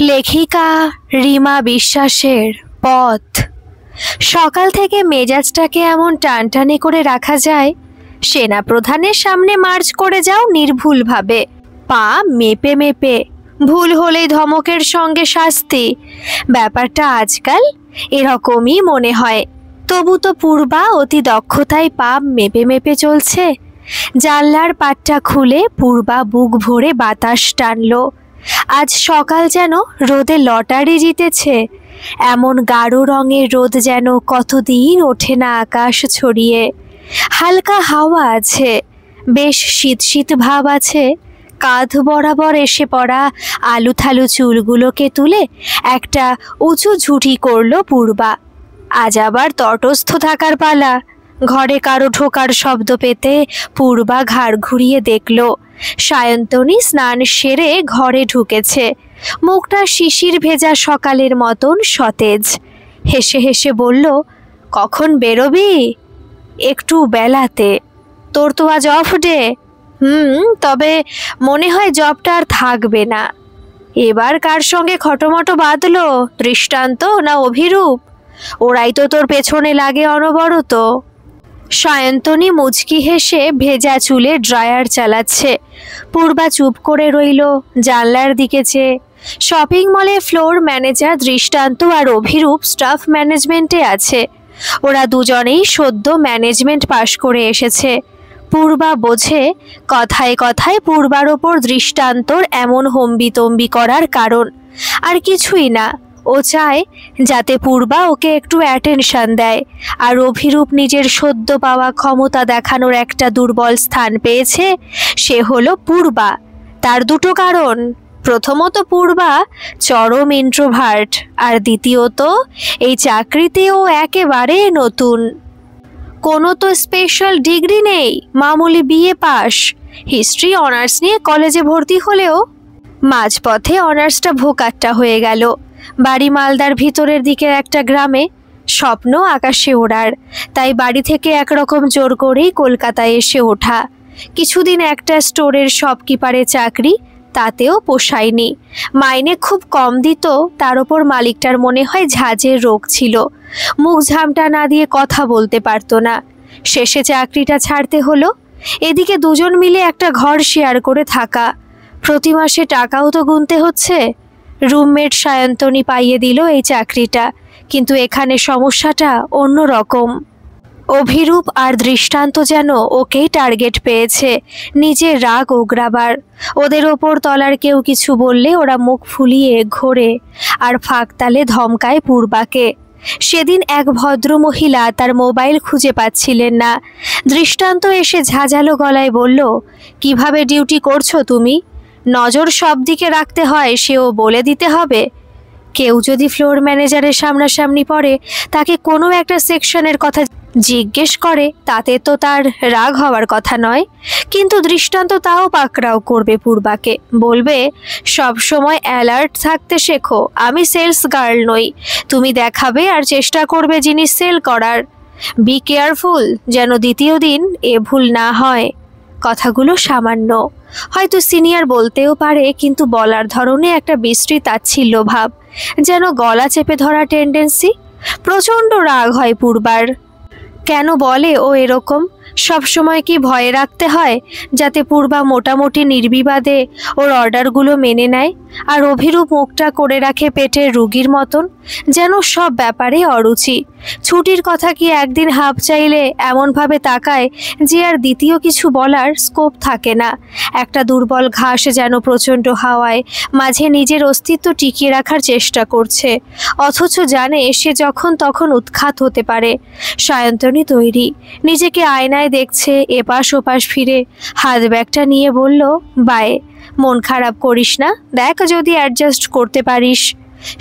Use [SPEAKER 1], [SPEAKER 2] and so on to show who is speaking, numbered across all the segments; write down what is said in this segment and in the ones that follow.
[SPEAKER 1] লেখিকা রিমা বিশ্বাসের পথ। সকাল থেকে মেজাজটাকে এমন টানটানি করে রাখা যায়, সেনাপ্রধানের সামনে মার্চ করে যাও নির্ভুলভাবে, পা মেপে মেপে, ভুল হলেই ধমকের সঙ্গে শাস্তি। ব্যাপারটা আজকাল এরকমই মনে হয়। তবু তো পূর্বা অতি দক্ষতায় পা মেপে মেপে চলছে। জানলার পাটটা খুলে পূর্বা বুক ভরে বাতাস টানল। আজ সকাল যেন রোদে লটারি জিতেছে। এমন গাঢ় রঙের রোদ যেন কতদিন ওঠে না আকাশ ছড়িয়ে। হালকা হাওয়া আছে, বেশ শীত শীত ভাব আছে। কাঁধ বরাবর এসে পড়া আলু থালু চুলগুলোকে তুলে একটা উঁচু ঝুঁটি করল পূর্বা। আজ আবার তটস্থ থাকার পালা। ঘরে কারো ঢোকার শব্দ পেতে পূর্বা ঘাড় ঘুরিয়ে দেখল সায়ন্তনী স্নান সেরে ঘরে ঢুকেছে। মুখটা শিশির ভেজা সকালের মতন সতেজ। হেসে হেসে বলল, কখন বেরোবি? একটু বেলাতে। তোর তো আজ অফ ডে। তবে মনে হয় জবটা আর থাকবে না। এবার কার সঙ্গে খটোমটো বাঁধলো, দৃষ্টান্ত না অভিরূপ? ওরাই তো তোর পেছনে লাগে অনবরত। সায়ন্তনী মুচকি হেসে ভেজা চুলে ড্রায়ার চালাচ্ছে। পূর্বা চুপ করে রইল, জানলার দিকে চেয়ে। শপিং মলে ফ্লোর ম্যানেজার দৃষ্টান্ত আর অভিরূপ স্টাফ ম্যানেজমেন্টে আছে। ওরা দুজনেই সদ্য ম্যানেজমেন্ট পাশ করে এসেছে। পূর্বা বোঝে কথায় কথায় পূর্বার ওপর দৃষ্টান্তর এমন হম্বিতম্বি করার কারণ আর কিছুই না। ও চায় যাতে পূর্বা ওকে একটু অ্যাটেনশন দেয়। আর অভিরূপ নিজের সদ্য পাওয়া ক্ষমতা দেখানোর একটা দুর্বল স্থান পেয়েছে, সে হলো পূর্বা। তার দুটো কারণ। প্রথমত, পূর্বা চরম ইন্ট্রোভার্ট, আর দ্বিতীয়ত এই চাকরিতেও একেবারে নতুন। কোনো তো স্পেশাল ডিগ্রি নেই, মামুলি বিএ পাস। হিস্ট্রি অনার্স নিয়ে কলেজে ভর্তি হলেও মাঝপথে অনার্সটা ভোকাট্টা হয়ে গেল। বাড়ি মালদার ভিতরের দিকের একটা গ্রামে, স্বপ্ন আকাশে ওড়ার। তাই বাড়ি থেকে একরকম জোর করেই কলকাতায় এসে ওঠা। কিছুদিন একটা স্টোরের শপকিপারের চাকরি, তাতেও পোষায়নি। মাইনে খুব কম দিত, তার ওপর মালিকটার মনে হয় ঝাঁঝের রোগ ছিল। মুখ ঝামটা না দিয়ে কথা বলতে পারতো না। শেষে চাকরিটা ছাড়তে হলো। এদিকে দুজন মিলে একটা ঘর শেয়ার করে থাকা, প্রতি মাসে টাকাও তো গুনতে হচ্ছে। রুমমেট সায়ন্তনী পাইয়ে দিল এই চাকরিটা, কিন্তু এখানে সমস্যাটা অন্য রকম। অভিরূপ আর দৃষ্টান্ত যেন ওকেই টার্গেট পেয়েছে নিজের রাগ ওগ্রাবার। ওদের ওপর তলার কেউ কিছু বললে ওরা মুখ ফুলিয়ে ঘোরে আর ফাঁকতালে ধমকায় পূর্বাকে। সেদিন এক ভদ্রমহিলা তার মোবাইল খুঁজে পাচ্ছিলেন না। দৃষ্টান্ত এসে ঝাঁঝালো গলায় বলল, কিভাবে ডিউটি করছো তুমি? নজর সব দিকে রাখতে হয়, সেও বলে দিতে হবে। কেউ যদি ফ্লোর ম্যানেজারের সামনাসামনি পড়ে, তাকে কোনো একটা সেকশনের কথা জিজ্ঞেস করে, তাতে তো তার রাগ হওয়ার কথা নয়। কিন্তু দৃষ্টান্ত তাও পাকড়াও করবে পূর্বাকে, বলবে, সব সময় অ্যালার্ট থাকতে শেখো। আমি সেলস গার্ল নই। তুমি দেখাবে আর চেষ্টা করবে জিনিস সেল করার। বি কেয়ারফুল, যেন দ্বিতীয় দিন এ ভুল না হয়। কথাগুলো সামান্য, হয়তো সিনিয়র বলতেও পারে, কিন্তু বলার ধরনে একটা বিশ্রী তাচ্ছিল্য ভাব, যেন গলা চেপে ধরা টেন্ডেন্সি। প্রচণ্ড রাগ হয় পূর্বার। কেন বলে ও এরকম? সবসময় কি ভয়ে রাখতে হয় যাতে পূর্বা মোটামুটি নির্বিবাদে ওর অর্ডারগুলো মেনে নেয়? আর অভিরূপ মুখটা করে রাখে পেটের রুগীর মতন, যেন সব ব্যাপারে অরুচি। ছুটির কথা কি একদিন হাঁপ চাইলে এমনভাবে তাকায় যে আর দ্বিতীয় কিছু বলার স্কোপ থাকে না। একটা দুর্বল ঘাস যেন প্রচণ্ড হাওয়ায় মাঝে নিজের অস্তিত্ব টিকিয়ে রাখার চেষ্টা করছে, অথচ জানে সে যখন তখন উৎখাত হতে পারে। সায়ন্তনী তৈরি, নিজেকে আয়নায় দেখছে, এপাশ ওপাশ ফিরে। হাত ব্যাগটা নিয়ে বলল, বাই। মন খারাপ করিস না, দেখ যদি অ্যাডজাস্ট করতে পারিস।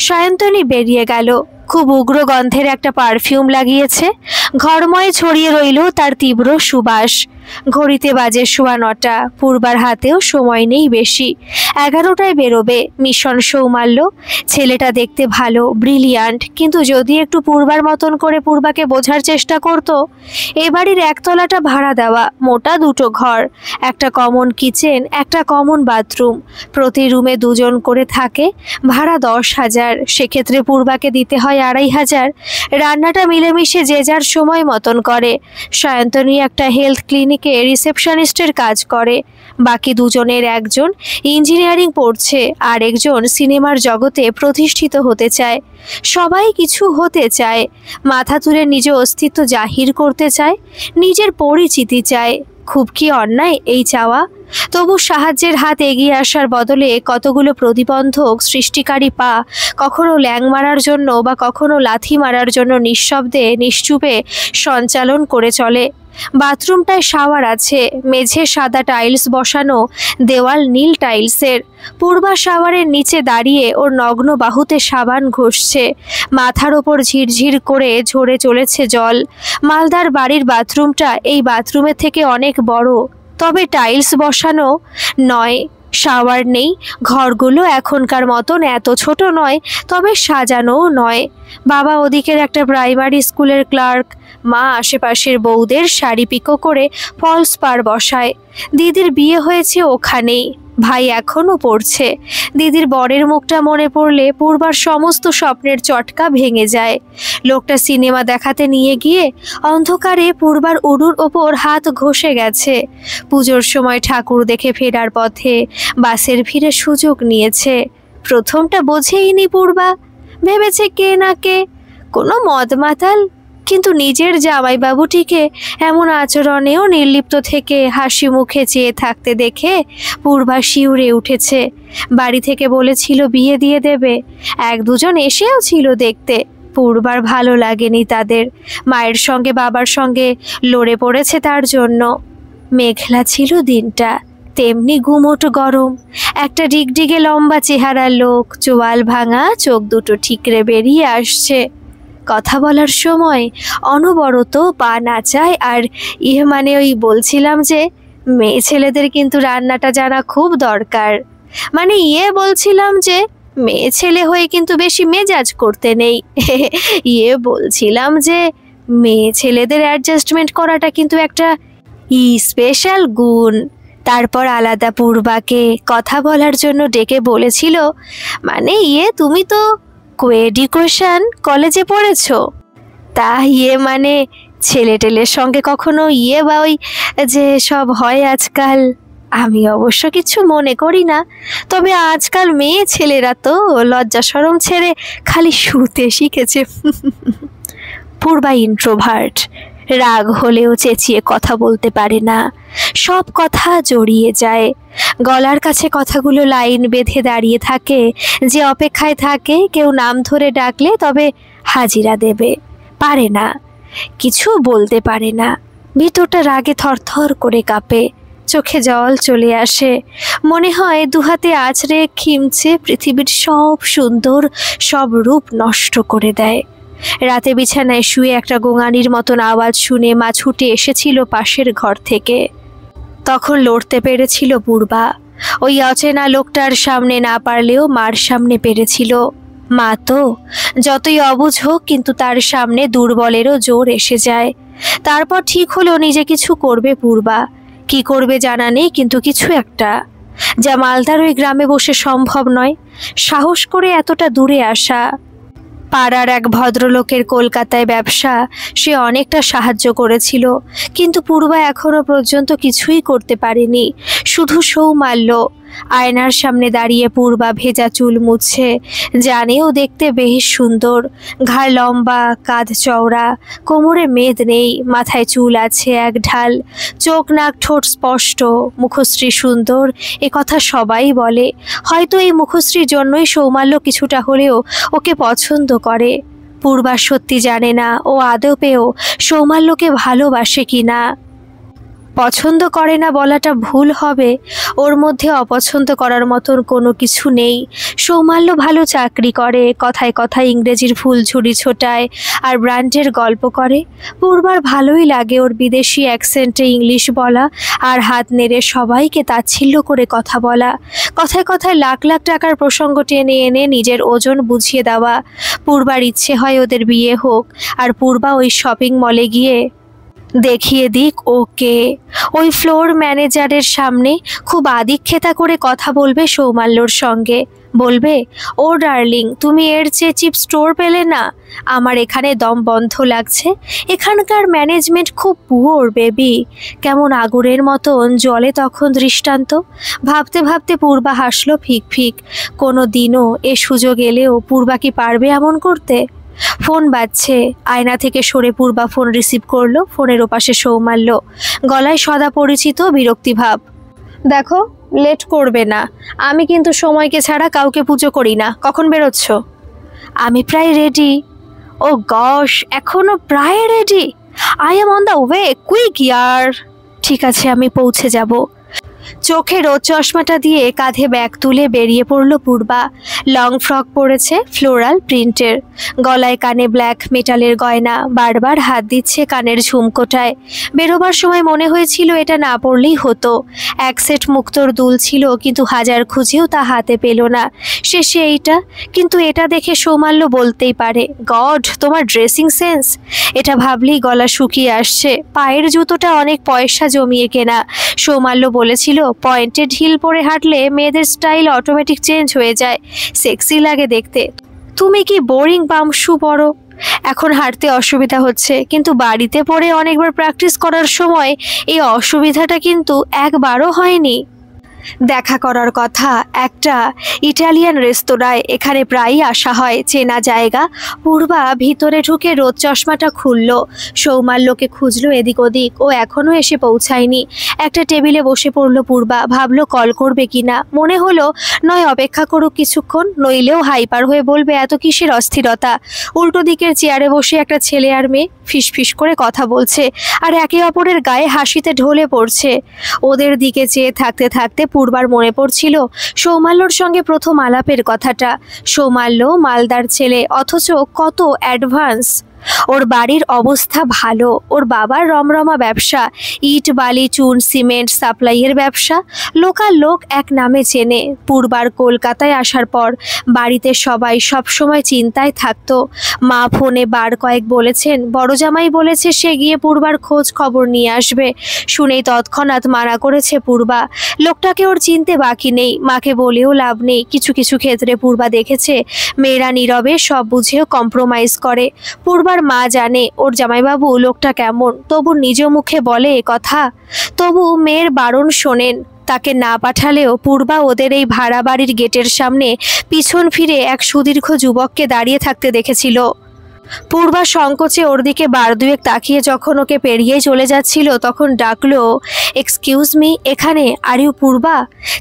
[SPEAKER 1] সায়ন্তনী বেরিয়ে গেল। খুব উগ্র গন্ধের একটা পারফিউম লাগিয়েছে, ঘরময় ছড়িয়ে রইল তার তীব্র সুবাস। ঘড়িতে বাজে 9:15। পূর্বার হাতেও সময় নেই বেশি। 11টায় বেরোবে মিশন সৌমাল্য। ছেলেটা দেখতে ভালো, ব্রিলিয়ান্ট, কিন্তু যদি একটু পূর্বার মতন করে পূর্বাকে বোঝার চেষ্টা করত। এ বাড়ির একতলাটা ভাড়া দেওয়া, মোটা 2টো ঘর, একটা কমন কিচেন, একটা কমন বাথরুম, প্রতি রুমে 2 জন করে থাকে, ভাড়া 10,000। সেক্ষেত্রে পূর্বাকে দিতে হয় 2,500। রান্নাটা মিলেমিশে যে যার সময় মতন করে। সায়ন্তনী একটা হেলথ ক্লিনিকে রিসেপশনিস্টের কাজ করে। বাকি 2 জনের একজন ইঞ্জিনিয়ারিং পড়ছে, আর একজন সিনেমার জগতে প্রতিষ্ঠিত হতে চায়। সবাই কিছু হতে চায়, মাথা তুলে নিজ অস্তিত্ব জাহির করতে চায়, নিজের পরিচিতি চায়। খুব কি অন্যায় এই চাওয়া? তবু সাহায্যের হাত এগিয়ে আসার বদলে কতগুলো প্রতিবন্ধক সৃষ্টিকারী পা কখনো ল্যাং মারার জন্য বা কখনো লাথি মারার জন্য নিঃশব্দে নিশ্চুপে সঞ্চালন করে চলে। বাথরুমটায় শাওয়ার আছে, মেঝে সাদা টাইলস বসানো, দেওয়াল নীল টাইলসের। পূর্বা শাওয়ারের নিচে দাঁড়িয়ে ওর নগ্ন বাহুতে সাবান ঘষছে। মাথার ওপর ঝিরঝির করে ঝরে চলেছে জল। মালদার বাড়ির বাথরুমটা এই বাথরুমের থেকে অনেক বড়, তবে টাইলস বসানো নয়, শাওয়ার নেই। ঘরগুলো এখনকার মতন এত ছোট নয়, তবে সাজানোও নয়। বাবা ওদিকের একটা প্রাইমারি স্কুলের ক্লার্ক, মা আশেপাশের বউদের শাড়ি পিকো করে ফলস পার বসায়। দিদির বিয়ে হয়েছে ওখানেই, ভাই এখনও পড়ছে। দিদির বরের মুখটা মনে পড়লে পূর্বার সমস্ত স্বপ্নের চটকা ভেঙে যায়। লোকটা সিনেমা দেখাতে নিয়ে গিয়ে অন্ধকারে পূর্বার উড়ুর ওপর হাত ঘষে গেছে। পুজোর সময় ঠাকুর দেখে ফেরার পথে বাসের ভিড়ে সুযোগ নিয়েছে। প্রথমটা বোঝেইনি পূর্বা, ভেবেছে কে না কে কোনো মদ মাতাল, কিন্তু নিজের জামাইবাবুটিকে এমন আচরণেও নির্লিপ্ত থেকে হাসি মুখে চেয়ে থাকতে দেখে পূর্বা শিউরে উঠেছে। বাড়ি থেকে বলেছিল বিয়ে দিয়ে দেবে, 1-2 জন এসেও ছিল দেখতে। পূর্বার ভালো লাগেনি তাদের, মায়ের সঙ্গে বাবার সঙ্গে লড়ে পড়েছে তার জন্য। মেঘলা ছিল দিনটা, তেমনি গুমোট গরম। একটা ডিগডিগে লম্বা চেহারার লোক, চোয়াল ভাঙা, চোখ দুটো ঠিকরে বেরিয়ে আসছে। কথা বলার সময় অনবরত পা নাচায়। আর মানে ওই বলছিলাম যে মেয়ে ছেলেদের কিন্তু রান্নাটা জানা খুব দরকার। মানে বলছিলাম যে মেয়ে ছেলে হয়ে কিন্তু বেশি মেজাজ করতে নেই। বলছিলাম যে মেয়ে ছেলেদের অ্যাডজাস্টমেন্ট করাটা কিন্তু একটা স্পেশাল গুণ। তারপর আলাদা পূর্বাকে কথা বলার জন্য ডেকে বলেছিল, মানে তুমি তো কোএডুকেশন কলেজে পড়েছ, তা মানে ছেলে টেলের সঙ্গে কখনো বা ওই যে সব হয় আজকাল? আমি অবশ্য কিছু মনে করি না, তবে আজকাল মেয়ে ছেলেরা তো লজ্জা শরম ছেড়ে খালি শুতে শিখেছে। পূর্বা ইন্ট্রোভার্ট, রাগ হলেও চেঁচিয়ে কথা বলতে পারে না, সব কথা জড়িয়ে যায়। গলার কাছে কথাগুলো লাইন বেঁধে দাঁড়িয়ে থাকে, যে অপেক্ষায় থাকে কেউ নাম ধরে ডাকলে তবে হাজিরা দেবে। পারে না, কিছু বলতে পারে না। ভিতরটা রাগে থরথর করে কাঁপে, চোখে জল চলে আসে। মনে হয় দুহাতে আছড়ে খিমচে পৃথিবীর সব সুন্দর সব রূপ নষ্ট করে দেয়। রাতে বিছানায় শুয়ে একটা গোঙানির মতন আওয়াজ শুনে মা ছুটে এসেছিল পাশের ঘর থেকে। তখন লড়তে পেরেছিল পূর্বা, ওই অচেনা লোকটার সামনে না পারলেও মার সামনে পেরেছিল। মা তো যতই অবুঝ হোক, কিন্তু তার সামনে দুর্বলেরও জোর এসে যায়। তারপর ঠিক হলো নিজে কিছু করবে পূর্বা। কি করবে জানা নেই, কিন্তু কিছু একটা, যা মালদার ওই গ্রামে বসে সম্ভব নয়। সাহস করে এতটা দূরে আসা। পাড়ার এক ভদ্রলোকের কলকাতায় ব্যবসা, সে অনেকটা সাহায্য করেছিল, কিন্তু পূর্বা এখনো পর্যন্ত কিছুই করতে পারেনি, শুধু সৌমাল্য। আয়নার সামনে দাঁড়িয়ে পূর্বা ভেজা চুল মুছছে। জানেও দেখতে বেশ সুন্দর, ঘাড় লম্বা, কাঁধ চওড়া, কোমরে মেদ নেই, মাথায় চুল আছে এক ঢাল, চোখ নাক ঠোঁট স্পষ্ট, মুখশ্রী সুন্দর, এ কথা সবাই বলে। হয়তো এই মুখশ্রীর জন্যই সৌমাল্য কিছুটা হলেও ওকে পছন্দ করে। পূর্বা সত্যি জানে না ও আদপেও সৌমাল্যকে ভালোবাসে কি না। পছন্দ করে না বলাটা ভুল হবে, ওর মধ্যে অপছন্দ করার মতন কোনো কিছু নেই। সৌমাল্য ভালো চাকরি করে, কথায় কথায় ইংরেজির ফুলঝুরি ছোটায় আর ব্র্যান্ডের গল্প করে। পূর্বার ভালোই লাগে ওর বিদেশি অ্যাকসেন্টে ইংলিশ বলা আর হাত নেড়ে সবাইকে তাচ্ছিল্য করে কথা বলা, কথায় কথায় লাখ লাখ টাকার প্রসঙ্গ টেনে এনে নিজের ওজন বুঝিয়ে দেওয়া। পূর্বার ইচ্ছে হয় ওদের বিয়ে হোক আর পূর্বা ওই শপিং মলে গিয়ে দেখিয়ে দিক ওকে। ওই ফ্লোর ম্যানেজারের সামনে খুব আদিক্ষেতা করে কথা বলবে সৌমাল্যর সঙ্গে, বলবে, ও ডার্লিং, তুমি এর চেয়ে চিপ স্টোর পেলে না? আমার এখানে দম বন্ধ লাগছে, এখানকার ম্যানেজমেন্ট খুব পুয়োর বেবি। কেমন আগুনের মতন জলে তখন দৃষ্টান্ত। ভাবতে ভাবতে পূর্বা হাসলো ফিক ফিক। কোনো দিনও এ সুযোগ এলেও পূর্বা কি পারবে এমন করতে? ফোন বাজছে। আয়না থেকে সরে পূর্বা ফোন রিসিভ করলো। ফোনের ওপাশে সৌমাল্য, গলায় সদা পরিচিত বিরক্তিভাব। দেখো, লেট করবে না, আমি কিন্তু সময়কে ছাড়া কাউকে পুজো করি না। কখন বেরোচ্ছ? আমি প্রায় রেডি। ও গশ, এখনো প্রায় ready? I am on the way, quick ইয়ার। ঠিক আছে, আমি পৌঁছে যাব। চোখে রোদ চশমাটা দিয়ে কাঁধে ব্যাগ তুলে বেরিয়ে পড়ল পূর্বা। লং ফ্রক পরেছে ফ্লোরাল প্রিন্টের, গলায় কানে ব্ল্যাক মেটালের গয়না, বারবার হাত দিচ্ছে কানের ঝুমকোটায়। বেরোবার সময় মনে হয়েছিল এটা না পড়লেই হতো। এক সেট মুক্তোর দুল ছিল, কিন্তু হাজার খুঁজেও তা হাতে পেল না। শেষে এইটা। কিন্তু এটা দেখে সৌমাল্য বলতেই পারে, গড, তোমার ড্রেসিং সেন্স! এটা ভাবলেই গলা শুকিয়ে আসছে। পায়ের জুতোটা অনেক পয়সা জমিয়ে কেনা। সৌমাল্য বলেছিল, পয়েন্টেড হিল পরে হাঁটলে মেয়েদের স্টাইল অটোমেটিক চেঞ্জ হয়ে যায়, সেক্সি লাগে দেখতে। তুমি কি বোরিং বাম শু পরো। এখন হাঁটতে অসুবিধা হচ্ছে, কিন্তু বাড়িতে পরে অনেকবার প্র্যাকটিস করার সময় এই অসুবিধাটা কিন্তু একবারও হয়নি। দেখা করার কথা একটা ইটালিয়ান রেস্তোরাঁয়, এখানে প্রায়ই আসা হয়, চেনা জায়গা। পূর্বা ভিতরে ঢুকে রোদ চশমাটা খুলল। সৌমাল্যকে খুঁজলো এদিক ওদিক, ও এখনও এসে পৌঁছায়নি। একটা টেবিলে বসে পড়ল পূর্বা। ভাবলো কল করবে কিনা। মনে হলো নয় অপেক্ষা করুক কিছুক্ষণ, নইলেও হাইপার হয়ে বলবে এত কিসের অস্থিরতা। উল্টো দিকের চেয়ারে বসে একটা ছেলে আর মেয়ে ফিসফিস করে কথা বলছে আর একে অপরের গায়ে হাসিতে ঢলে পড়ছে। ওদের দিকে চেয়ে থাকতে থাকতে পূর্বার মনে পড়ছিল সৌমাল্যর সঙ্গে প্রথম আলাপের কথাটা। সৌমাল্য মালদার ছেলে, অথচ কত অ্যাডভান্স। ওর বাড়ির অবস্থা ভালো, ওর বাবার রমরমা ব্যবসা, ইট বালি চুন সিমেন্ট সাপ্লাইয়ের ব্যবসা। লোকাল লোক এক নামে চেনে। পূর্বার কলকাতায় আসার পর বাড়িতে সবাই সবসময় চিন্তায় থাকতো। মা ফোনে বার কয়েক বলেছেন, বড় জামাই বলেছে সে গিয়ে পূর্বার খোঁজ খবর নিয়ে আসবে। শুনেই তৎক্ষণাৎ মানা করেছে পূর্বা। লোকটাকে ওর চিনতে বাকি নেই, মাকে বলেও লাভ নেই। কিছু কিছু ক্ষেত্রে পূর্বা দেখেছে মেয়েরা নীরবে সব বুঝেও কম্প্রোমাইজ করে। পূর্বার মা জানে ওর জামাইবাবু লোকটা কেমন, তবু নিজ মুখে বলে এ কথা। তবু মেয়ের বারণ শোনেন। তাকে না পাঠালেও পূর্বা ওদের এই ভাড়া বাড়ির গেটের সামনে পিছন ফিরে এক সুদীর্ঘ যুবককে দাঁড়িয়ে থাকতে দেখেছিল। পূর্বা সংকোচে ওর দিকে বার দুয়েক তাকিয়ে যখন ওকে পেরিয়ে চলে যাচ্ছিল, তখন ডাকলো, এক্সকিউজ মি, এখানে? আর ইউ পূর্বা?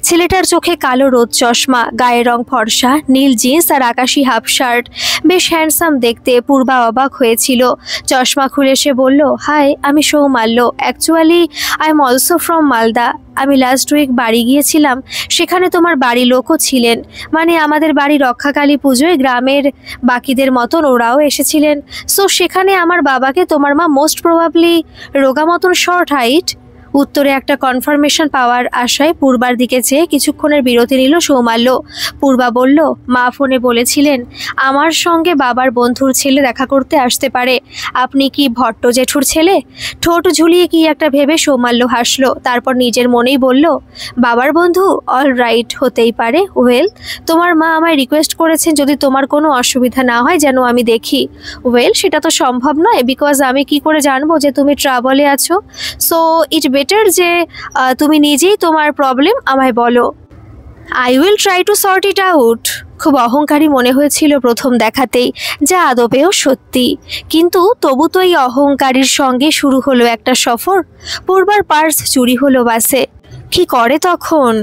[SPEAKER 1] ছেলেটার চোখে কালো রোদ চশমা, গায়ের রং ফর্সা, নীল জিন্স আর আকাশি হাফ শার্ট, বেশ হ্যান্ডসাম দেখতে। পূর্বা অবাক হয়েছিল। চশমা খুলে সে বলল, হাই, আমি Soumalya. Actually I am also from Malda. আমি লাস্ট উইক বাড়ি গিয়েছিলাম, সেখানে তোমার বাড়ি লোকও ছিলেন। মানে আমাদের বাড়ি রক্ষাকালী পুজোয় গ্রামের বাকিদের মতন ওরাও এসেছিলেন। সো সেখানে আমার বাবাকে তোমার মা মোস্ট প্রবাবলি রোগা মতন শর্ট হাইট। উত্তরে একটা কনফার্মেশন পাওয়ার আশায় পূর্বার দিকে চেয়ে কিছুক্ষণের বিরতি নিল সৌমাল্য। পূর্বা বলল, মা ফোনে বলেছিলেন আমার সঙ্গে বাবার বন্ধুর ছেলে দেখা করতে আসতে পারে। আপনি কি ভট্ট জেঠুর ছেলে? ঠোঁট ঝুলিয়ে কি একটা ভেবে সৌমাল্য হাসলো। তারপর নিজের মনেই বলল, বাবার বন্ধু? অল রাইট, হতেই পারে। ওয়েল, তোমার মা আমায় রিকোয়েস্ট করেছেন যদি তোমার কোনো অসুবিধা না হয় যেন আমি দেখি। ওয়েল, সেটা তো সম্ভব নয়, বিকজ আমি কি করে জানবো যে তুমি ট্রাভেলে আছো। সো ইট বেটার যে তুমি নিজেই তোমার প্রবলেম আমায় বলো। I will try to sort it out. খুব অহংকারী মনে হয়েছিল প্রথম দেখাতেই, যা আদবেও সত্যি। কিন্তু তবু তো এই অহংকারীর সঙ্গে শুরু হলো একটা সফর। পূর্বার পার্স চুরি হলো বাসে। কি করে তখন?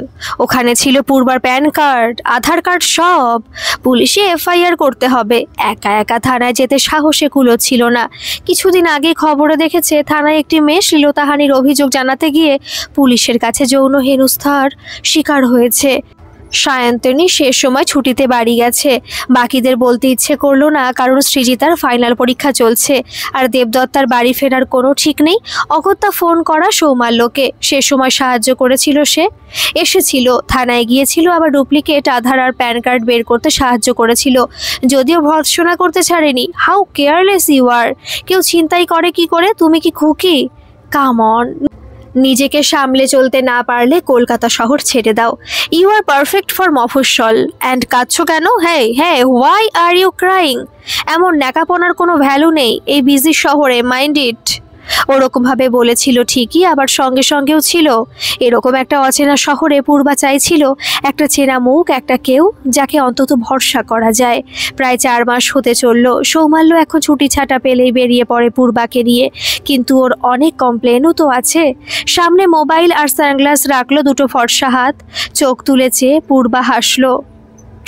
[SPEAKER 1] ওখানে ছিল পূর্বার প্যান কার্ড, আধার কার্ড, সব। পুলিশে এফআইআর করতে হবে। একা একা থানায় যেতে সাহসে কুলোচ্ছিল না। কিছুদিন আগে খবরে দেখেছে থানায় একটি মেয়ে শ্লীলতাহানির অভিযোগ জানাতে গিয়ে পুলিশের কাছে যৌন হেনস্থার শিকার হয়েছে। সায়ন্তনী শেষ সময় ছুটিতে বাড়ি গেছে। বাকিদের বলতে ইচ্ছে করলো না, কারণ সৃজিতার ফাইনাল পরীক্ষা চলছে আর দেবদত্তার বাড়ি ফেরার কোনো ঠিক নেই। অগত্যা ফোন করা সৌমাল্যকে। সে সময় সাহায্য করেছিল, সে এসেছিল, থানায় গিয়েছিল, আবার ডুপ্লিকেট আধার আর প্যান কার্ড বের করতে সাহায্য করেছিল। যদিও ভর্ৎসনা করতে ছাড়েনি। How careless you are! কেউ ছিনতাই করে কি করে? তুমি কি খুকি? Come on! নিজেকে সামলে চলতে না পারলে কলকাতা শহর ছেড়ে দাও। ইউ আর পারফেক্ট ফর মফস্বল। অ্যান্ড কাঁদছো কেন? হ্যাঁ হ্যাঁ, হোয়াই আর ইউ ক্রাইং? এমন ন্যাকাপনার কোনো ভ্যালু নেই এই বিজি শহরে, মাইন্ড ইট। ওরকমভাবে বলেছিল ঠিকই, আবার সঙ্গে সঙ্গেও ছিল। এরকম একটা অচেনা শহরে পূর্বা চাইছিল একটা চেনা মুখ, একটা কেউ যাকে অন্তত ভরসা করা যায়। প্রায় 4 মাস হতে চলল। সৌমাল্য এখন ছুটি ছাটা পেলেই বেরিয়ে পড়ে পূর্বাকে নিয়ে, কিন্তু ওর অনেক কমপ্লেনও তো আছে। সামনে মোবাইল আর সানগ্লাস রাখলো, দুটো ফর্সা হাত, চোখ তুলেছে। পূর্বা হাসলো।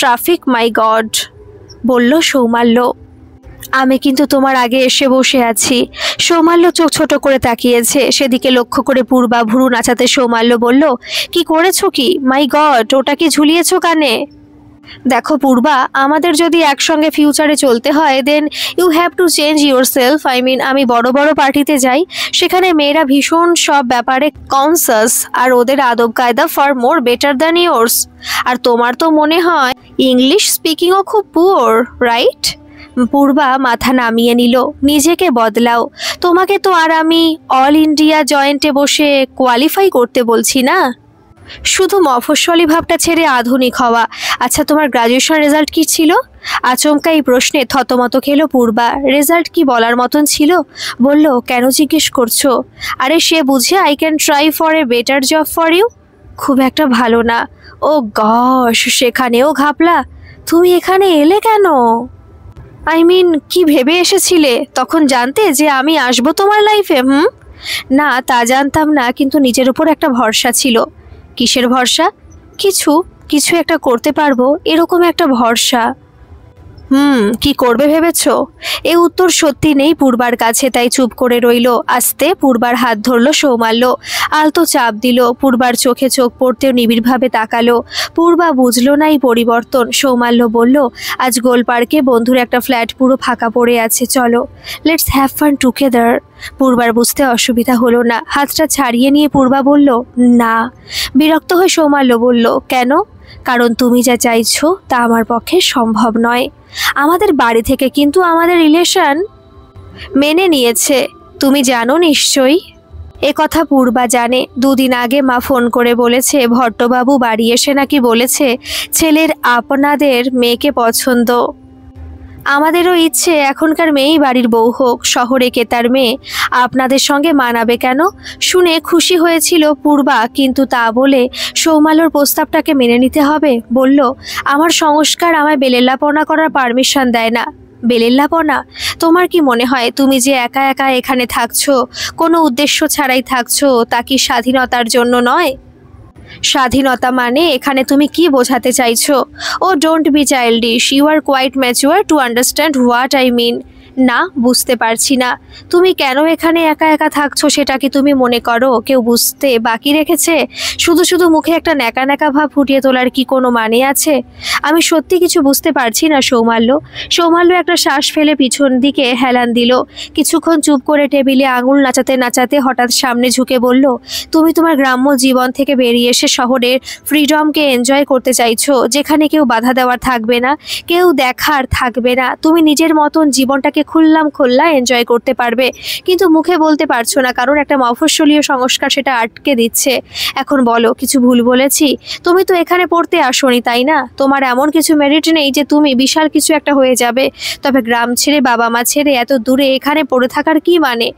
[SPEAKER 1] ট্রাফিক, মাই গড, বলল সৌমাল্য। আমি কিন্তু তোমার আগে এসে বসে আছি। সৌমাল্য চোখ ছোট করে তাকিয়েছে সেদিকে লক্ষ্য করে। পূর্বা ভুরু নাচাতে সৌমাল্য বলল, কি করেছো কি? মাই গড, ওটা কি ঝুলিয়েছো কানে? দেখো পূর্বা, আমাদের যদি একসঙ্গে ফিউচারে চলতে হয় then you have to change yourself. আমি বড় বড় পার্টিতে যাই, সেখানে মেয়েরা ভীষণ সব ব্যাপারে কনসাস, আর ওদের আদব কায়দা far more better than yours. আর তোমার তো মনে হয় ইংলিশ স্পিকিংও খুব পুয়ার, রাইট? পূর্বা মাথা নামিয়ে নিল। নিজেকে বদলাও। তোমাকে তো আর আমি অল ইন্ডিয়া জয়েন্টে বসে কোয়ালিফাই করতে বলছি না। শুধু মফস্বলী ভাবটা ছেড়ে আধুনিক হওয়া। আচ্ছা, তোমার গ্রাজুয়েশন রেজাল্ট কি ছিল? আচমকা এই প্রশ্নে থতমত খেলো পূর্বা। রেজাল্ট কি বলার মতন ছিল? বলল, কেন জিজ্ঞেস করছো? আরে সে বুঝে I can try for a better job for you. খুব একটা ভালো না। ও গশ, সেখানেও ঘাপলা? তুমি এখানে এলে কেন? কি ভেবে এসেছিলে? তখন জানতে যে আমি আসবো তোমার লাইফে? না, তা জানতাম না, কিন্তু নিজের উপর একটা ভরসা ছিল। কিসের ভরসা? কিছু কিছু একটা করতে পারবো এরকম একটা ভরসা। কি করবে ভেবেছ? এ উত্তর সত্যি নেই পূর্বার কাছে, তাই চুপ করে রইল। আস্তে পূর্বার হাত ধরল সৌমাল্য, আলতো চাপ দিল। পূর্বার চোখে চোখ পড়তেও নিবিড়ভাবে তাকালো। পূর্বা বুঝলো না এই পরিবর্তন। সৌমাল্য বলল, আজ গোল পার্কে বন্ধুর একটা ফ্ল্যাট পুরো ফাঁকা পড়ে আছে, চলো, লেটস হ্যাভ ফান টুগেদার। পূর্বার বুঝতে অসুবিধা হলো না। হাতটা ছাড়িয়ে নিয়ে পূর্বা বলল, না। বিরক্ত হয়ে সৌমাল্য বলল, কেন? কারণ তুমি যা চাইছো তা আমার পক্ষে সম্ভব নয়। আমাদের বাড়ি থেকে কিন্তু আমাদের রিলেশন মেনে নিয়েছে, তুমি জানো নিশ্চয়ই। এ কথা পূর্বা জানে। 2 দিন আগে মা ফোন করে বলেছে ভট্টবাবু বাড়ি এসে নাকি বলেছে ছেলের আপনাদের মেয়েকে পছন্দ। আমাদেরও ইচ্ছে এখনকার মেয়েই বাড়ির বউ হোক, শহরে কে তার মেয়ে আপনাদের সঙ্গে মানাবে কেন? শুনে খুশি হয়েছিল পূর্বা, কিন্তু তা বলে সৌমাল্যর প্রস্তাবটাকে মেনে নিতে হবে। বলল, আমার সংস্কার আমায় বেলেল্লাপনা করার পারমিশন দেয় না। বেলেল্লাপনা? তোমার কি মনে হয় তুমি যে একা একা এখানে থাকছো, কোনো উদ্দেশ্য ছাড়াই থাকছো, তা কি স্বাধীনতার জন্য নয়? স্বাধীনতা মানে এখানে তুমি কি বোঝাতে চাইছো? Oh don't be childish, you are quite mature to understand what I mean. না, বুঝতে পারছি না। তুমি কেন এখানে একা একা থাকছো সেটা কি তুমি মনে করো কেউ বুঝতে বাকি রেখেছে? শুধু শুধু মুখে একটা ন্যাকা ন্যাকা ভাব ফুটিয়ে তোলার কি কোনো মানে আছে? আমি সত্যি কিছু বুঝতে পারছি না সৌমাল্য। সৌমাল্য একটা শ্বাস ফেলে পিছন দিকে হেলান দিল। কিছুক্ষণ চুপ করে টেবিলে আঙুল নাচাতে নাচাতে হঠাৎ সামনে ঝুঁকে বলল, তুমি তোমার গ্রাম্য জীবন থেকে বেরিয়ে এসে শহরের ফ্রিডমকে এনজয় করতে চাইছো, যেখানে কেউ বাধা দেওয়ার থাকবে না, কেউ দেখার থাকবে না, তুমি নিজের মতন জীবনটাকে খোল্লা এনজয় করতে পারবে। কিন্তু মুখে বলতে পারছো না, কারণ একটা মফস্বলীয় সংস্কার সেটা আটকে দিচ্ছে। এখন বলো, কিছু ভুল বলেছি? তুমি তো এখানে পড়তে আসোনি, তাই না? তোমার এমন কিছু মেরিট নেই যে তুমি বিশাল কিছু একটা হয়ে যাবে। তবে গ্রাম ছেড়ে বাবা মা ছেড়ে এত দূরে এখানে পড়ে থাকার কি মানে?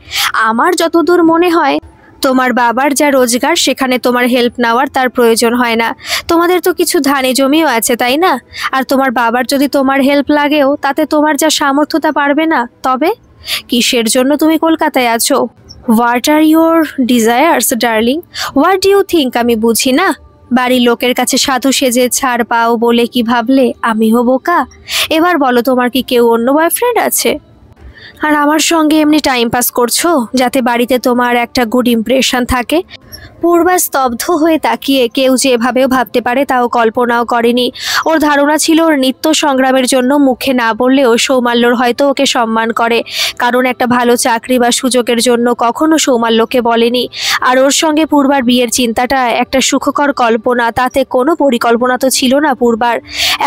[SPEAKER 1] আমার যতদূর মনে হয় তোমার বাবার যা রোজগার সেখানে তোমার হেল্প নেওয়ার তার প্রয়োজন হয় না। তোমাদের তো কিছু ধানে জমিও আছে, তাই না? আর তোমার বাবার যদি তোমার হেল্প লাগেও তাতে তোমার যা সামর্থ্য তা পারবে না। তবে কিসের জন্য তুমি কলকাতায় আছো? What are your desires darling? What do you think আমি বুঝি না? বাড়ির লোকের কাছে সাধু সেজে ছাড় পাও বলে কি ভাবলে আমিও বোকা? এবার বলো, তোমার কি কেউ অন্য বয়ফ্রেন্ড আছে? আর আমার সঙ্গে এমনি টাইম পাস করছো যাতে বাড়িতে তোমার একটা গুড ইমপ্রেশন থাকে? পূর্বা স্তব্ধ হয়ে তাকিয়ে, কেউ যে এভাবেও ভাবতে পারে তাও কল্পনাও করেনি। ওর ধারণা ছিল ওর নিত্য সংগ্রামের জন্য মুখে না বললেও সৌমাল্যর হয়তো ওকে সম্মান করে, কারণ একটা ভালো চাকরি বা সুযোগের জন্য কখনো সৌমাল্যকে বলেনি। আর ওর সঙ্গে পূর্বার বিয়ের চিন্তাটা একটা সুখকর কল্পনা, তাতে কোনো পরিকল্পনা তো ছিল না পূর্বার।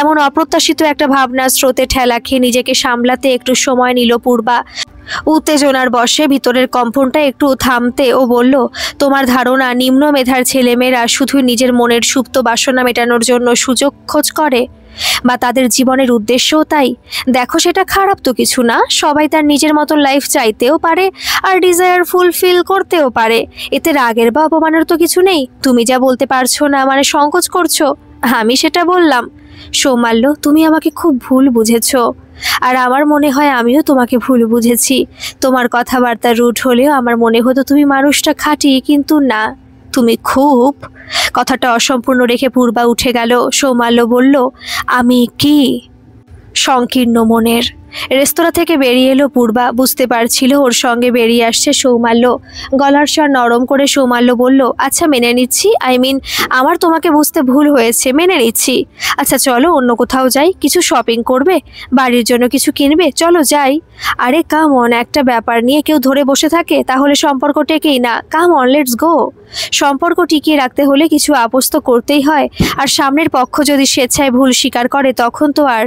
[SPEAKER 1] এমন অপ্রত্যাশিত একটা ভাবনার স্রোতে ঠেলা খেয়ে নিজেকে সামলাতে একটু সময় নিল পূর্বা। উত্তেজনার বশে ভিতরের কম্পনটা একটু থামতে ও বলল, তোমার ধারণা নিম্ন মেধার ছেলেমেয়েরা শুধু নিজের মনের সুপ্ত বাসনা মেটানোর জন্য সুযোগ খোঁজ করে, বা তাদের জীবনের উদ্দেশ্যও তাই? দেখো, সেটা খারাপ তো কিছু না। সবাই তার নিজের মতো লাইফ চাইতেও পারে আর ডিজায়ার ফুলফিল করতেও পারে। এতে রাগের বা অপমানের তো কিছু নেই। তুমি যা বলতে পারছো না মানে সংকোচ করছো, আমি সেটা বললাম। সৌমাল্য, তুমি আমাকে খুব ভুল বুঝেছো, আর আমার মনে হয় আমিও তোমাকে ভুল বুঝেছি। তোমার কথাবার্তা রুট হলেও আমার মনে হতো তুমি মানুষটা খাঁটি, কিন্তু না, তুমি খুব। কথাটা অসম্পূর্ণ রেখে পূর্বা উঠে গেল। সৌমাল্য বলল, আমি কি সংকীর্ণ মনের। রেস্তোরাঁ থেকে বেরিয়ে এলো পূর্বা। বুঝতে পারছিল ওর সঙ্গে বেরিয়ে আসছে সৌমাল্য। গলার স্বর নরম করে সৌমাল্য বলল, আচ্ছা মেনে নিচ্ছি, আমার তোমাকে বুঝতে ভুল হয়েছে, মেনে নিচ্ছি। আচ্ছা চলো অন্য কোথাও যাই। কিছু শপিং করবে? বাড়ির জন্য কিছু কিনবে? চলো যাই। আরে কাম অন, একটা ব্যাপার নিয়ে কেউ ধরে বসে থাকে তাহলে সম্পর্ক টেকেই না। Come on, let's go. সম্পর্ক টিকিয়ে রাখতে হলে কিছু আপোস তো করতেই হয়, আর সামনের পক্ষ যদি স্বেচ্ছায় ভুল স্বীকার করে তখন তো আর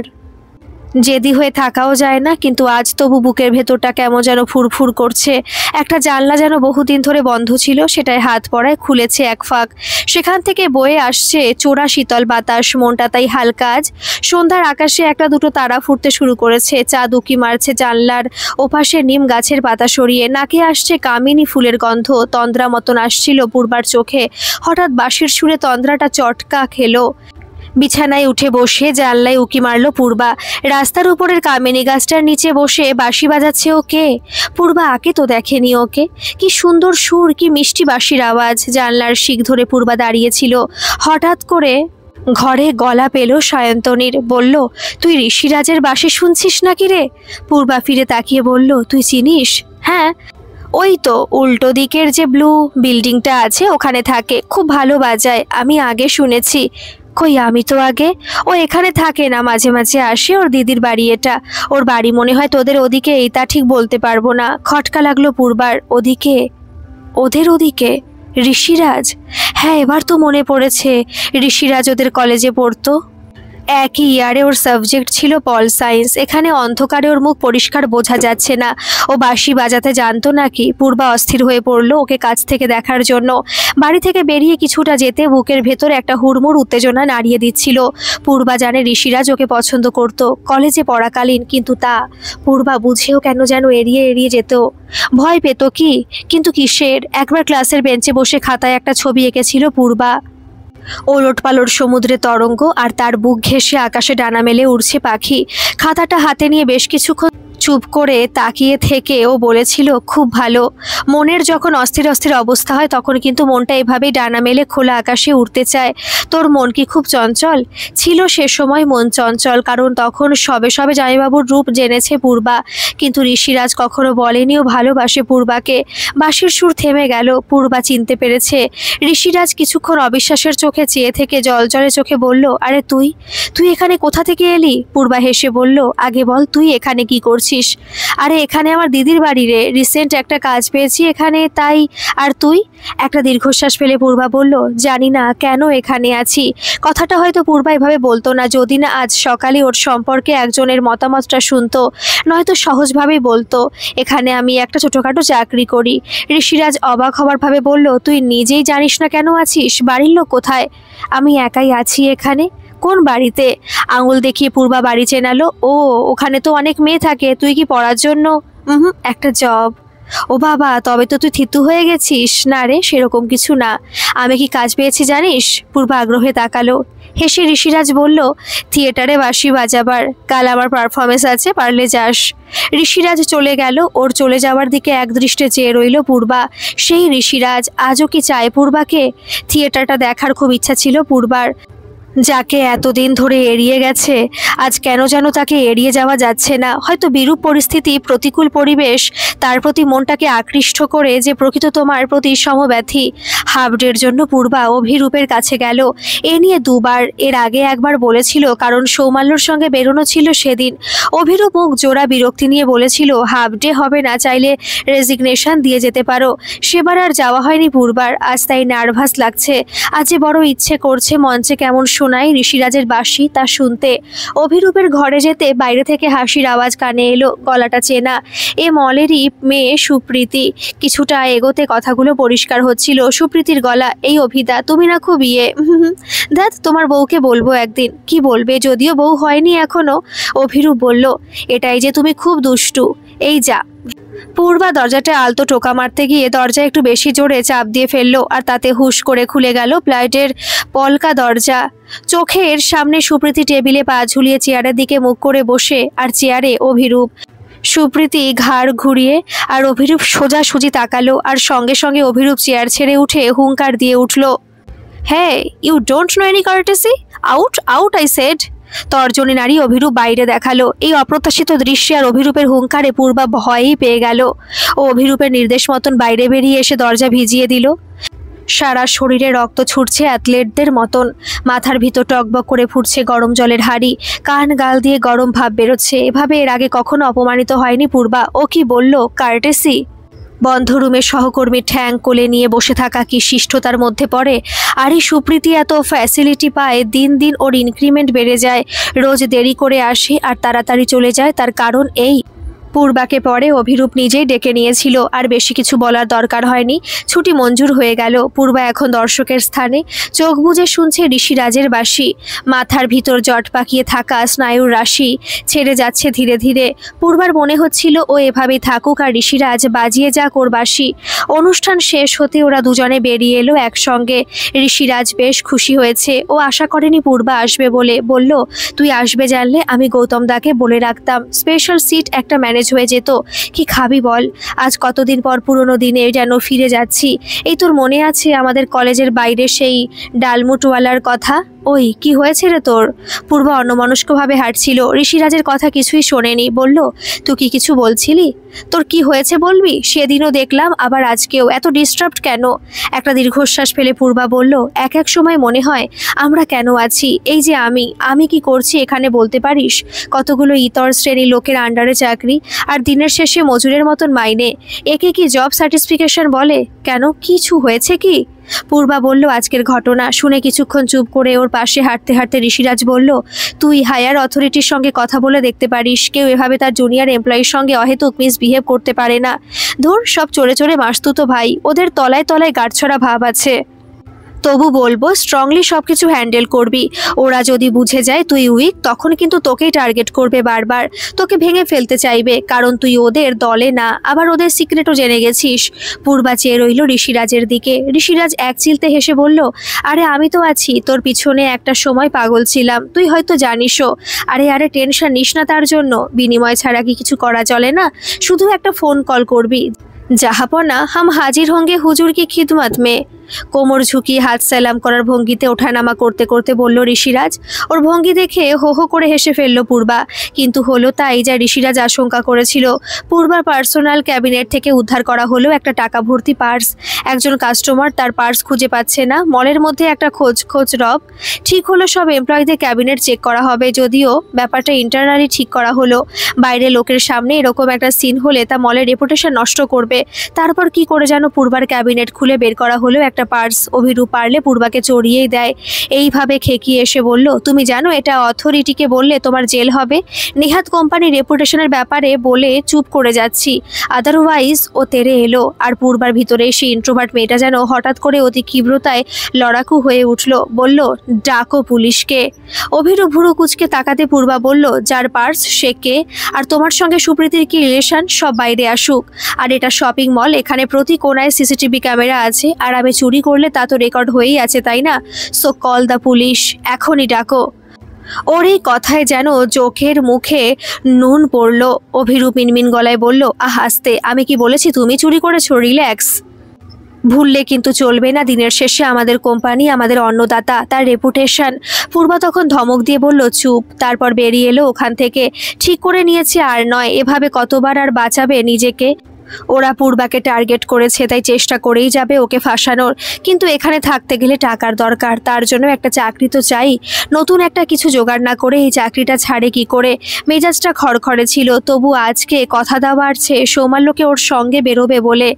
[SPEAKER 1] জেদি হয়ে থাকাও যায় না। কিন্তু আজ তবু বুকের ভেতরটা কেমন যেন ফুরফুর করছে। একটা জানলা যেন বহুদিন ধরে বন্ধ ছিল, সেটাই হাত পড়ায় খুলেছে এক ফাঁক। সেখান থেকে বয়ে আসছে চোরা শীতল বাতাস। মনটা তাই হালকা আজ। সন্ধ্যার আকাশে একটা দুটো তারা ফুটতে শুরু করেছে। চাঁদ উকি মারছে জানলার ওপাশে নিম গাছের পাতা সরিয়ে। নাকে আসছে কামিনী ফুলের গন্ধ। তন্দ্রা মতন আসছিল পূর্বার চোখে। হঠাৎ বাঁশির সুরে তন্দ্রাটা চটকা খেলো। বিছানায় উঠে বসে জানলায় উকি মারল পূর্বা। রাস্তার উপরের কামিনী গাছটার নিচে বসে বাঁশি বাজাচ্ছে ওকে। পূর্বা আগে তো দেখেনি ওকে। কি সুন্দর সুর, কি মিষ্টি বাঁশির আওয়াজ। জানলার শিক ধরে পূর্বা দাঁড়িয়েছিল। হঠাৎ করে ঘরে গলা পেল সায়ন্তনীর। বলল, তুই ঋষিরাজের বাঁশি শুনছিস নাকি রে? পূর্বা ফিরে তাকিয়ে বলল, তুই চিনিস? হ্যাঁ, ওই তো উল্টো দিকের যে ব্লু বিল্ডিংটা আছে ওখানে থাকে, খুব ভালো বাজায়, আমি আগে শুনেছি। কই, আমি তো আগে। ও এখানে থাকে না, মাঝে মাঝে আসে। ওর দিদির বাড়ি এটা। ওর বাড়ি মনে হয় তোদের ওদিকেই, তা ঠিক বলতে পারবো না। খটকা লাগলো পূর্বার। ওদিকে? ওদের ওদিকে? ঋষিরাজ? হ্যাঁ, এবার তো মনে পড়েছে, ঋষিরাজ ওদের কলেজে পড়তো। একই ইয়ারে ওর সাবজেক্ট ছিল পল সায়েন্স। এখানে অন্ধকারে ওর মুখ পরিষ্কার বোঝা যাচ্ছে না। ও বাঁশি বাজাতে জানতো নাকি? পূর্বা অস্থির হয়ে পড়লো ওকে কাছ থেকে দেখার জন্য। বাড়ি থেকে বেরিয়ে কিছুটা যেতে বুকের ভেতরে একটা হুড়মুড় উত্তেজনা নাড়িয়ে দিচ্ছিল। পূর্বা জানে ঋষিরাজ ওকে পছন্দ করত কলেজে পড়াকালীন, কিন্তু তা পূর্বা বুঝেও কেন যেন এড়িয়ে এড়িয়ে যেত। ভয় পেত কি? কিন্তু কিসের? একবার ক্লাসের বেঞ্চে বসে খাতায় একটা ছবি এঁকেছিল পূর্বা। ওলটপালট সমুদ্রে তরঙ্গ, আর তার বুক ঘেঁষে আকাশে ডানা মেলে উড়ছে পাখি। খাতাটা হাতে নিয়ে বেশ কিছুক্ষণ চুপ করে তাকিয়ে থেকে ও বলেছিল, খুব ভালো। মনের যখন অস্থির অস্থির অবস্থা হয় তখন কিন্তু মনটা এভাবেই ডানা মেলে খোলা আকাশে উড়তে চায়। তোর মন কি খুব চঞ্চল? ছিল সে সময় মন চঞ্চল, কারণ তখন সবে সবে জামাইবাবুর রূপ জেনেছে পূর্বা। কিন্তু ঋষিরাজ কখনো বলেনি ও ভালোবাসে পূর্বাকে। বাঁশির সুর থেমে গেল। পূর্বা চিনতে পেরেছে। ঋষিরাজ কিছুক্ষণ অবিশ্বাসের চোখে চেয়ে থেকে জলজলে চোখে বলল, আরে তুই তুই এখানে কোথা থেকে এলি? পূর্বা হেসে বলল, আগে বল তুই এখানে কি করছিস? আরে এখানে আমার দিদির বাড়ি রে, রিসেন্ট একটা কাজ পেয়েছি এখানে, তাই। আর তুই? একটা দীর্ঘশ্বাস ফেলে পূর্বা বলল, জানি না কেন এখানে আছি। কথাটা হয়তো পূর্বা এভাবে বলতো না যদি না আজ সকালে ওর সম্পর্কে একজনের মতামতটা শুনতো, নয়তো সহজভাবেই বলতো, এখানে আমি একটা ছোটোখাটো চাকরি করি। ঋষিরাজ অবাক হবার ভাবে বলল, তুই নিজেই জানিস না কেন আছিস? বাড়ির লোক কোথায়? আমি একাই আছি এখানে। কোন বাড়িতে? আঙুল দেখিয়ে পূর্বা বাড়ি চেনালো। ও, ওখানে তো অনেক মেয়ে থাকে। তুই কি পড়ার জন্য? একটা জব। ও বাবা, তবে তো তুই থিতু হয়ে গেছিস। না রে, সেরকম কিছু না। আমি কি কাজ পেয়েছি জানিস? পূর্বা আগ্রহে তাকালো। হেসে ঋষিরাজ বলল, থিয়েটারে বাঁশি বাজাবার, কাল আমার পারফরমেন্স আছে, পারলে যাস। ঋষিরাজ চলে গেল। ওর চলে যাওয়ার দিকে একদৃষ্টে চেয়ে রইল পূর্বা। সেই ঋষিরাজ আজও কি চায় পূর্বাকে? থিয়েটারটা দেখার খুব ইচ্ছা ছিল পূর্বার, যাকে এতদিন ধরে এড়িয়ে গেছে। আজ কেন যেন তাকে এড়িয়ে যাওয়া যাচ্ছে না। হয়তো বিরূপ পরিস্থিতি, প্রতিকূল পরিবেশ তার প্রতি মনটাকে আকৃষ্ট করে, যে প্রকৃত তোমার প্রতি সমব্যথী। হাফডের জন্য পূর্বা অভিরূপের কাছে গেল। এ নিয়ে দুবার, এর আগে একবার বলেছিল, কারণ সৌমাল্যর সঙ্গে বেরোনো ছিল সেদিন। অভিরূপ মুখ জোড়া বিরক্তি নিয়ে বলেছিল, হাফডে হবে না, চাইলে রেজিগনেশন দিয়ে যেতে পারো। সেবার আর যাওয়া হয়নি পূর্বার। আজ তাই নার্ভাস লাগছে। আজ যে বড় ইচ্ছে করছে মঞ্চে কেমন শোনায় ঋষিরাজের বাঁশি, তা শুনতে। অভিরূপের ঘরে যেতে বাইরে থেকে হাসির আওয়াজ কানে এলো। গলাটা চেনা, এ মলেরই মেয়ে সুপ্রীতি। কিছুটা এগোতে কথাগুলো পরিষ্কার হচ্ছিল। সুপ্রীতির গলা, এই অভিদা, তুমি না খুব দেখ, তোমার বউকে বলবো একদিন। কি বলবে? যদিও বউ হয়নি এখনো। অভিরূপ বলল, এটাই যে তুমি খুব দুষ্টু। এই যা। পূর্বা দরজাটা আলতো টোকা মারতে গিয়ে দরজা একটু বেশি জোরে চাপ দিয়ে ফেললো, আর তাতে হুশ করে খুলে গেল প্লাইটের পলকা দরজা। চোখের সামনে সুপ্রীতি টেবিলে পা ঝুলিয়ে চেয়ারের দিকে মুখ করে বসে, আর চেয়ারে অভিরূপ। সুপ্রীতি ঘাড় ঘুরিয়ে আর অভিরূপ সোজাসুজি তাকালো, আর সঙ্গে সঙ্গে অভিরূপ চেয়ার ছেড়ে উঠে হুঙ্কার দিয়ে উঠল, হ্যাঁ, you don't know any courtesy? Out, out I said. তর্জনী নারী অভিরূপ বাইরে দেখালো। এই অপ্রত্যাশিত দৃশ্যে আর অভিরূপের হুঙ্কারে পূর্বা ভয়েই পেয়ে গেল। ও অভিরূপের নির্দেশ মতন বাইরে বেরিয়ে এসে দরজা ভিজিয়ে দিল। সারা শরীরে রক্ত ছুটছে অ্যাথলেটদের মতন। মাথার ভিতর টকবক করে ফুটছে গরম জলের হাঁড়ি। কান গাল দিয়ে গরম ভাব বেরোচ্ছে। এভাবে এর আগে কখনো অপমানিত হয়নি পূর্বা। ও কি বলল? কার্টেসি? বন্ধ রুমের সহকর্মীর ঠ্যাং কোলে নিয়ে বসে থাকা কি শিষ্টতার মধ্যে পড়ে? আর এই সুপ্রীতি এত ফ্যাসিলিটি পায়, দিন দিন ওর ইনক্রিমেন্ট বেড়ে যায়। রোজ দেরি করে আসে আর তাড়াতাড়ি চলে যায়। তার কারণ এই, পূর্বাকে পরে অভিরূপ নিজেই ডেকে নিয়েছিল, আর বেশি কিছু বলার দরকার হয়নি। ছুটি মঞ্জুর হয়ে গেল। পূর্বা এখন দর্শকের স্থানে, চোখ বুজে শুনছে ঋষিরাজের বাঁশি। মাথার ভিতর জট পাকিয়ে থাকা স্নায়ুর রাশি ছেড়ে যাচ্ছে ধীরে ধীরে। পূর্বার মনে হচ্ছিল ও এভাবেই থাকুক আর ঋষিরাজ বাজিয়ে যাক ওর বাঁশি। অনুষ্ঠান শেষ হতে ওরা দুজনে বেরিয়ে এলো একসঙ্গে। ঋষিরাজ বেশ খুশি হয়েছে। ও আশা করেনি পূর্বা আসবে বলে। বলল, তুই আসবে জানলে আমি গৌতম দাকে বলে রাখতাম, স্পেশাল সিট একটা ম্যানেজ হয়ে যেত। কি খাবি বল? আজ কতদিন পর পুরনো দিনে যেন ফিরে যাচ্ছি। এই তোর মনে আছে আমাদের কলেজের বাইরে সেই ডালমুটওয়ালার কথা? ওই, কি হয়েছে রে তোর? পূর্বা অন্যমনস্কভাবে হাঁটছিল। ঋষিরাজের কথা কিছুই শোনেনি। বলল, তুই কি কিছু বলছিলি? তোর কি হয়েছে বলবি? সেদিনও দেখলাম, আবার আজকেও। এত ডিস্টার্বড কেন? একটা দীর্ঘশ্বাস ফেলে পূর্বা বলল, এক এক সময় মনে হয় আমরা কেন আছি। এই যে আমি কি করছি এখানে বলতে পারিস? কতগুলো ইতর শ্রেণীর লোকের আন্ডারে চাকরি, আর দিনের শেষে মজুরের মতন মাইনে। একে কি জব সার্টিফিকেশন বলে? কেন, কিছু হয়েছে কি? পূর্বা বলল আজকের ঘটনা। শুনে কিছুক্ষণ চুপ করে ওর পাশে হাঁটতে হাঁটতে ঋষিরাজ বলল, তুই হায়ার অথরিটির সঙ্গে কথা বলে দেখতে পারিস। কেউ এভাবে তার জুনিয়র এমপ্লয়ির সঙ্গে অহেতুক মিসবিহেভ করতে পারে না। ধুর, সব চড়ে চড়ে মাসতুতো ভাই। ওদের তলায় তলায় গাঁটছড়া ভাব আছে। তবু বলবো স্ট্রংলি সব কিছু হ্যান্ডেল করবি। ওরা যদি বুঝে যায় তুই উইক, তখন কিন্তু তোকেই টার্গেট করবে বারবার। তোকে ভেঙে ফেলতে চাইবে, কারণ তুই ওদের দলে না। আবার ওদের সিক্রেটও জেনে গেছিস। পূর্বা চেয়ে রইল ঋষিরাজের দিকে। ঋষিরাজ এক চিলতে হেসে বলল, আরে আমি তো আছি তোর পিছনে। একটা সময় পাগল ছিলাম, তুই হয়তো জানিসও। আরে টেনশন নিস না তার জন্য। বিনিময় ছাড়া কি কিছু করা চলে না? শুধু একটা ফোন কল করবি। জাহাপনা, হাম হাজির হোঙ্গে হুজুর কি খিদমত মে। কোমর ঝুঁকিয়ে হাত সালাম করার ভঙ্গিতে ওঠানামা করতে করতে বলল ঋষিরাজ। ওর ভঙ্গি দেখে হো হো করে হেসে ফেলল পূর্বা। কিন্তু হলো তাই যা ঋষিরাজ আশঙ্কা করেছিল। পূর্বার পার্সোনাল ক্যাবিনেট থেকে উদ্ধার করা হলো একটা টাকা ভর্তি পার্স। একজন কাস্টমার তার পার্স খুঁজে পাচ্ছে না। মলের মধ্যে একটা খোঁজ রব। ঠিক হলো সব এমপ্লয়ীদের ক্যাবিনেট চেক করা হবে। যদিও ব্যাপারটা ইন্টারনালি ঠিক করা হলো। বাইরে লোকের সামনে এরকম একটা সিন হলে তা মলের রেপুটেশন নষ্ট করবে। তারপর কি করে যেন পূর্বার ক্যাবিনেট খুলে বের করা হলো একটা পার্স। অভিরূপ পারলে পূর্বাকে চড়িয়েই দেয়। এইভাবে খেকিয়ে এসে বলল, তুমি জানো এটা অথরিটিকে বললে তোমার জেল হবে। নেহাত কোম্পানির রেপুটেশনের ব্যাপারে বলে চুপ করে যাচ্ছি, আদারওয়াইজ ও তেরে এলো। আর পূর্বার ভিতরে সেই ইন্ট্রোভার্ট মেয়েটা যেন হঠাৎ করে অতি তীব্রতায় লড়াকু হয়ে উঠল। বলল, ডাকো পুলিশকে। অভিরূপ ভুরু কুচকে তাকাতে পূর্বা বলল, যার পার্স সে কে? আর তোমার সঙ্গে সুপ্রীতির কি রিলেশন? সব বাইরে আসুক। আর এটা শপিং মল, এখানে প্রতি কোনায় সিসিটিভি ক্যামেরা আছে। আর আমি চুরি চুরি করলে তা তো রেকর্ড হয়েই আছে, তাই না? সো কল দ্য পুলিশ, এখনই ডাকো। ওর এই কথায় যেন চোখের মুখে নুন পড়ল। অভিরূপ মিনমিন গলায় বলল, আস্তে, আমি কি বলেছি তুমি চুরি করেছো? রিল্যাক্স। ভুললে কিন্তু চলবে না, দিনের শেষে আমাদের কোম্পানি, আমাদের অন্নদাতা, তার রেপুটেশন। পূর্বা তখন ধমক দিয়ে বলল, চুপ। তারপর বেরিয়ে এলো ওখান থেকে। ঠিক করে নিয়েছে আর নয়, এভাবে কতবার আর বাঁচাবে নিজেকে? ওরা পূর্বাকে টার্গেট করেছে, তাই চেষ্টা করেই যাবে ওকে ফাঁসানোর। কিন্তু এখানে থাকতে গেলে টাকার দরকার, তার জন্য একটা চাকরি তো চাই। নতুন একটা কিছু জোগাড় না করে এই চাকরিটা ছাড়ে কি করে? মেজাজটা খড়খড়ে ছিল, তবু আজকে কথা দেওয়া আছে সৌমাল্যকে ওর সঙ্গে বেরোবে বলে।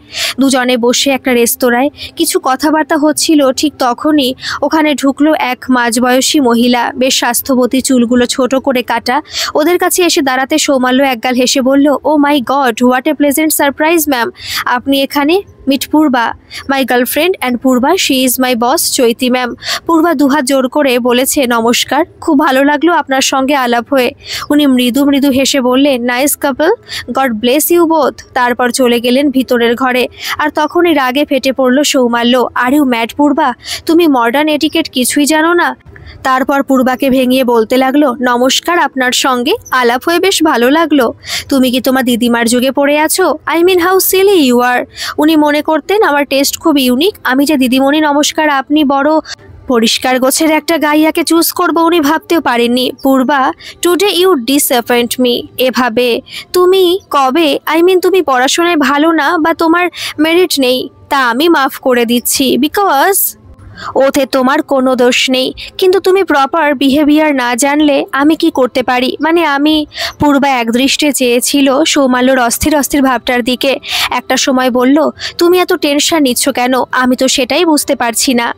[SPEAKER 1] দুজনে বসে একটা রেস্তোরাঁয় কিছু কথাবার্তা হচ্ছিল, ঠিক তখনই ওখানে ঢুকলো এক মাঝবয়সী মহিলা, বেশ স্বাস্থ্যবতী, চুলগুলো ছোট করে কাটা। ওদের কাছে এসে দাঁড়াতে সৌমাল্য একগাল হেসে বলল, oh my god, what a pleasant surprise ma'am, আপনি এখানে? Meet Purba, my girlfriend, and Purba, she is my boss Chaiti ma'am. Purba দুহাত জোর করে বলেছে, নমস্কার, খুব ভালো লাগলো আপনার সঙ্গে আলাপ হয়ে। উনি মৃদু মৃদু হেসে বললেন, nice couple, God bless you both. তারপর চলে গেলেন ভিতরের ঘরে। আর তখনই রাগে ফেটে পড়ল সৌমাল্য, আর ইউ ম্যাড পূর্বা, তুমি মডার্ন এটিকেট কিছুই জানো না? তারপর পূর্বাকে ভেঙিয়ে বলতে লাগলো, নমস্কার, আপনার সঙ্গে আলাপ হয়ে বেশ ভালো লাগলো। তুমি কি তোমার দিদিমার যুগে পড়ে আছো? I mean how silly you are. উনি মনে করতেন আমার টেস্ট খুব ইউনিক, আমি যে দিদিমণি নমস্কার, আপনি বড় পরিষ্কার গোছের একটা গাইয়াকে চুজ করবো উনি ভাবতেও পারেননি। পূর্বা, টুডে ইউ ডিসঅ্যাপয়েন্ট মি। এভাবে তুমি কবে, আই মিন তুমি পড়াশোনায় ভালো না বা তোমার মেরিট নেই, তা আমি মাফ করে দিচ্ছি, বিকজ ওতে তোমার কোনো দোষ নেই। কিন্তু তুমি প্রপার বিহেভিয়ার না জানলে আমি কি করতে পারি? মানে আমি। পূর্বা একদৃষ্টে চেয়েছিল সৌমাল্যর অস্থির অস্থির ভাবটার দিকে। একটা সময় বলল, তুমি এত টেনশন নিচ্ছ কেন? আমি তো সেটাই বুঝতে পারছি না।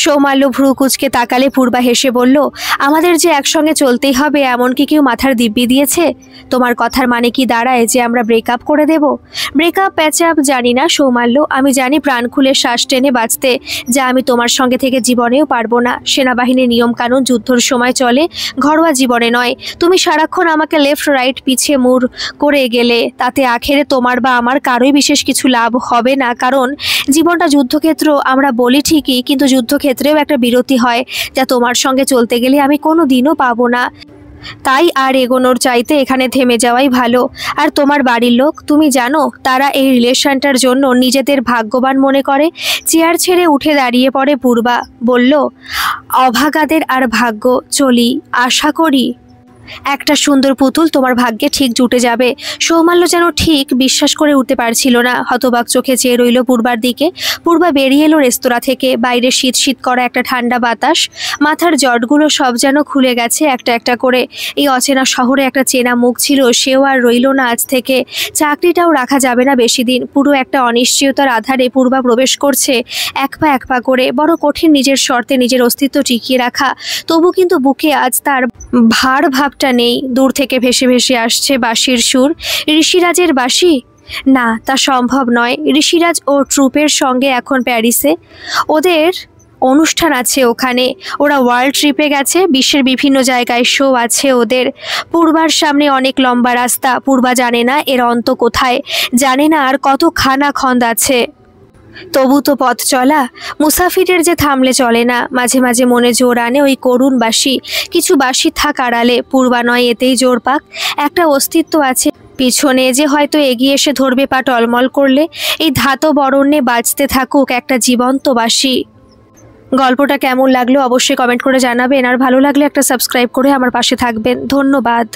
[SPEAKER 1] সৌমাল্য ভ্রু কুচকে তাকালে পূর্বা হেসে বলল, আমাদের যে একসঙ্গে চলতেই হবে এমন কি কেউ মাথার দিব্যি দিয়েছে? তোমার কথার মানে কি দাঁড়ায় যে আমরা ব্রেকআপ করে দেব? ব্রেকআপ প্যাচআপ জানি না সৌমাল্য, আমি জানি প্রাণ খুলে শ্বাস টেনে বাঁচতে, যা আমি তোমার সঙ্গে থেকে জীবনেও পারবো না। সেনাবাহিনীর নিয়মকানুন যুদ্ধর সময় চলে, ঘরোয়া জীবনে নয়। তুমি সারাক্ষণ আমাকে লেফট রাইট পিছে মুড় করে গেলে তাতে আখেরে তোমার বা আমার কারোই বিশেষ কিছু লাভ হবে না, কারণ জীবনটা যুদ্ধক্ষেত্র। আমরা বলি ঠিকই, কিন্তু যুদ্ধক্ষেত্রেও একটা বিরতি হয়, যা তোমার সঙ্গে চলতে গেলে আমি কোনো দিনও পাবো না। তাই আর এগোনোর চাইতে এখানে থেমে যাওয়াই ভালো। আর তোমার বাড়ির লোক, তুমি জানো তারা এই রিলেশনটার জন্য নিজেদের ভাগ্যবান মনে করে। চেয়ার ছেড়ে উঠে দাঁড়িয়ে পড়ে পূর্বা, বলল, অভাগাদের আর ভাগ্য, চলি, আশা করি একটা সুন্দর পুতুল তোমার ভাগ্যে ঠিক জুটে যাবে। সৌমাল্য যেন ঠিক বিশ্বাস করে উঠতে পারছিল না, হতবাক চোখে চেয়ে রইল পূর্বার দিকে। পূর্বা বেরিয়ে এলো রেস্তোরাঁ থেকে। বাইরে শীত শীত করা একটা ঠান্ডা বাতাস, মাথার জটগুলো সব যেন খুলে গেছে একটা একটা করে। এই অচেনা শহরে একটা চেনা মুখ ছিল, সেও আর রইল না আজ থেকে। চাকরিটাও রাখা যাবে না বেশি দিন। পুরো একটা অনিশ্চয়তার আধারে পূর্বা প্রবেশ করছে, এক পা করে। বড় কঠিন নিজের শর্তে নিজের অস্তিত্ব টিকিয়ে রাখা, তবু কিন্তু বুকে আজ তার ভার ভাবটা নেই। দূর থেকে ভেসে ভেসে আসছে বাঁশির সুর। ঋষিরাজের বাঁশি? না, তা সম্ভব নয়। ঋষিরাজ ও ট্রুপের সঙ্গে এখন প্যারিসে, ওদের অনুষ্ঠান আছে ওখানে। ওরা ওয়ার্ল্ড ট্রিপে গেছে, বিশ্বের বিভিন্ন জায়গায় শো আছে ওদের। পূর্বার সামনে অনেক লম্বা রাস্তা। পূর্বা জানে না এর অন্ত কোথায়, জানে না আর কত খানা খন্দ আছে। তবু তো পথ চলা। মুসাফিরের যে থামলে চলে না। মাঝে মাঝে মনে জোর আনে ওই করুণ বাঁশি। কিছু বাঁশি থাক আড়ালে, পূর্বা নয় এতেই জোর পাক। একটা অস্তিত্ব আছে পিছনে, যে হয়তো এগিয়ে এসে ধরবে পা টলমল করলে। এই ধাতব অরণ্যে বাজতে থাকুক একটা জীবন্ত বাঁশি। গল্পটা কেমন লাগলো অবশ্যই কমেন্ট করে জানাবেন, আর ভালো লাগলে একটা সাবস্ক্রাইব করে আমার পাশে থাকবেন। ধন্যবাদ।